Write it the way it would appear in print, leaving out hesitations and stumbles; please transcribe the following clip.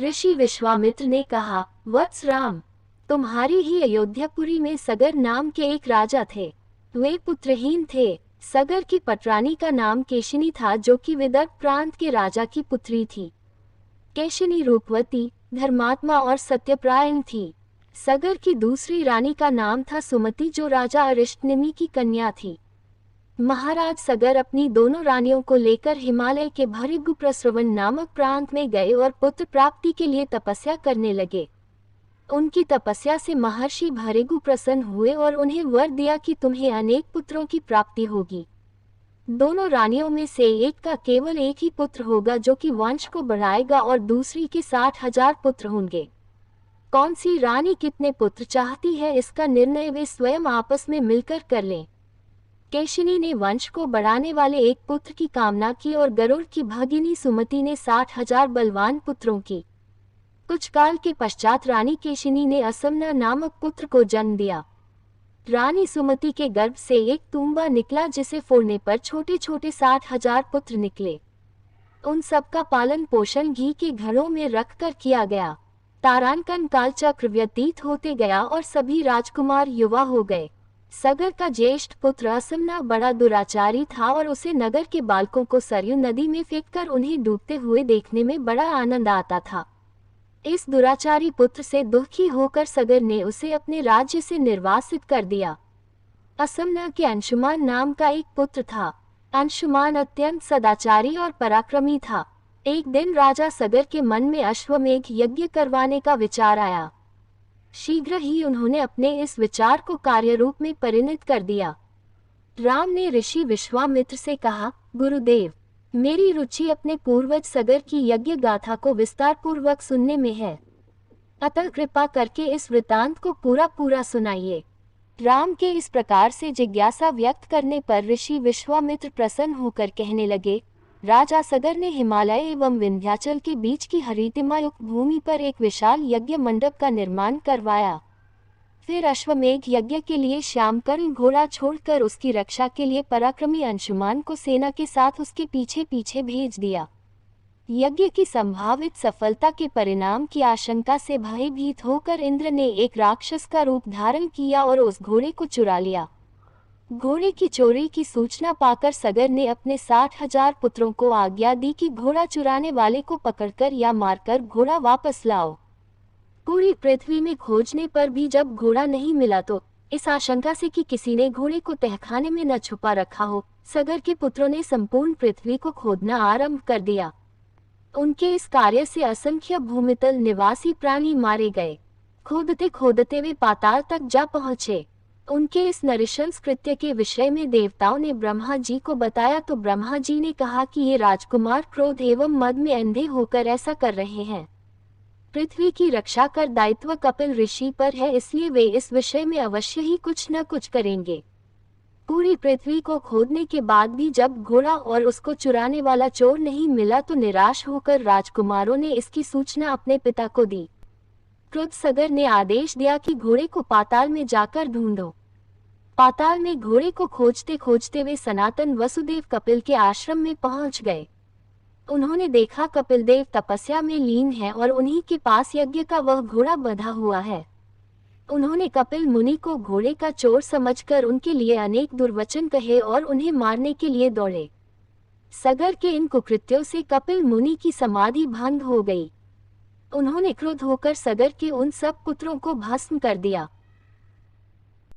ऋषि विश्वामित्र ने कहा, वत्स राम, तुम्हारी ही अयोध्यापुरी में सगर नाम के एक राजा थे। वे पुत्रहीन थे। सगर की पटरानी का नाम केशिनी था, जो कि विदर्भ प्रांत के राजा की पुत्री थी। केशिनी रूपवती, धर्मात्मा और सत्यप्रायण थी। सगर की दूसरी रानी का नाम था सुमति, जो राजा अरिष्टनेमि की कन्या थी। महाराज सगर अपनी दोनों रानियों को लेकर हिमालय के भृगुप्रस्रवण नामक प्रांत में गए और पुत्र प्राप्ति के लिए तपस्या करने लगे। उनकी तपस्या से महर्षि भृगु प्रसन्न हुए और उन्हें वर दिया कि तुम्हें अनेक पुत्रों की प्राप्ति होगी। दोनों रानियों में से एक का केवल एक ही पुत्र होगा, जो कि वंश को बढ़ाएगा, और दूसरी के 60,000 पुत्र होंगे। कौन सी रानी कितने पुत्र चाहती है, इसका निर्णय वे स्वयं आपस में मिलकर कर लें। केशिनी ने वंश को बढ़ाने वाले एक पुत्र की कामना की और गरुड़ की भगिनी सुमति ने 60,000 बलवान पुत्रों की। कुछ काल के पश्चात रानी केशिनी ने असमना नामक पुत्र को जन्म दिया। रानी सुमति के गर्भ से एक तूंबा निकला, जिसे फोड़ने पर छोटे छोटे 60,000 पुत्र निकले। उन सबका पालन पोषण घी के घरों में रखकर किया गया। तारांकन काल चक्र व्यतीत होते गया और सभी राजकुमार युवा हो गए। सगर का ज्येष्ठ पुत्र असमना बड़ा दुराचारी था और उसे नगर के बालकों को सरयू नदी में फेंककर उन्हें डूबते हुए देखने में बड़ा आनंद आता था। इस दुराचारी पुत्र से दुखी होकर सगर ने उसे अपने राज्य से निर्वासित कर दिया। असमना के अंशुमान नाम का एक पुत्र था। अंशुमान अत्यंत सदाचारी और पराक्रमी था। एक दिन राजा सगर के मन में अश्वमेघ यज्ञ करवाने का विचार आया। शीघ्र ही उन्होंने अपने इस विचार को कार्य रूप में परिणत कर दिया। राम ने ऋषि विश्वामित्र से कहा, गुरुदेव, मेरी रुचि अपने पूर्वज सगर की यज्ञ गाथा को विस्तार पूर्वक सुनने में है। अतः कृपा करके इस वृतांत को पूरा पूरा सुनाइए। राम के इस प्रकार से जिज्ञासा व्यक्त करने पर ऋषि विश्वामित्र प्रसन्न होकर कहने लगे, राजा सगर ने हिमालय एवं विंध्याचल के बीच की हरितिमायुक्त भूमि पर एक विशाल यज्ञ मंडप का निर्माण करवाया। फिर अश्वमेघ यज्ञ के लिए श्यामकर्ण घोड़ा छोड़कर उसकी रक्षा के लिए पराक्रमी अंशुमान को सेना के साथ उसके पीछे पीछे भेज दिया। यज्ञ की संभावित सफलता के परिणाम की आशंका से भयभीत होकर इंद्र ने एक राक्षस का रूप धारण किया और उस घोड़े को चुरा लिया। घोड़े की चोरी की सूचना पाकर सगर ने अपने 60,000 पुत्रों को आज्ञा दी कि घोड़ा चुराने वाले को पकड़कर या मारकर घोड़ा वापस लाओ। पूरी पृथ्वी में खोजने पर भी जब घोड़ा नहीं मिला तो इस आशंका से कि किसी ने घोड़े को तहखाने में न छुपा रखा हो, सगर के पुत्रों ने संपूर्ण पृथ्वी को खोदना आरंभ कर दिया। उनके इस कार्य से असंख्य भूमितल निवासी प्राणी मारे गए। खोदते खोदते वे पाताल तक जा पहुंचे। उनके इस नृशंस कृत्य के विषय में देवताओं ने ब्रह्मा जी को बताया तो ब्रह्मा जी ने कहा कि ये राजकुमार क्रोध एवं मद में अंधे होकर ऐसा कर रहे हैं। पृथ्वी की रक्षा कर दायित्व कपिल ऋषि पर है, इसलिए वे इस विषय में अवश्य ही कुछ न कुछ करेंगे। पूरी पृथ्वी को खोदने के बाद भी जब घोड़ा और उसको चुराने वाला चोर नहीं मिला तो निराश होकर राजकुमारों ने इसकी सूचना अपने पिता को दी। क्रुद्ध सगर ने आदेश दिया कि घोड़े को पाताल में जाकर ढूंढो। पाताल में घोड़े को खोजते खोजते वे सनातन वसुदेव कपिल के आश्रम में पहुंच गए। उन्होंने देखा कपिल देव तपस्या में लीन है और उन्हीं के पास यज्ञ का वह घोड़ा बंधा हुआ है। उन्होंने कपिल मुनि को घोड़े का चोर समझकर उनके लिए अनेक दुर्वचन कहे और उन्हें मारने के लिए दौड़े। सगर के इन कुकृत्यों से कपिल मुनि की समाधि भंग हो गई। उन्होंने क्रुद्ध होकर सगर के उन सब पुत्रों को भस्म कर दिया।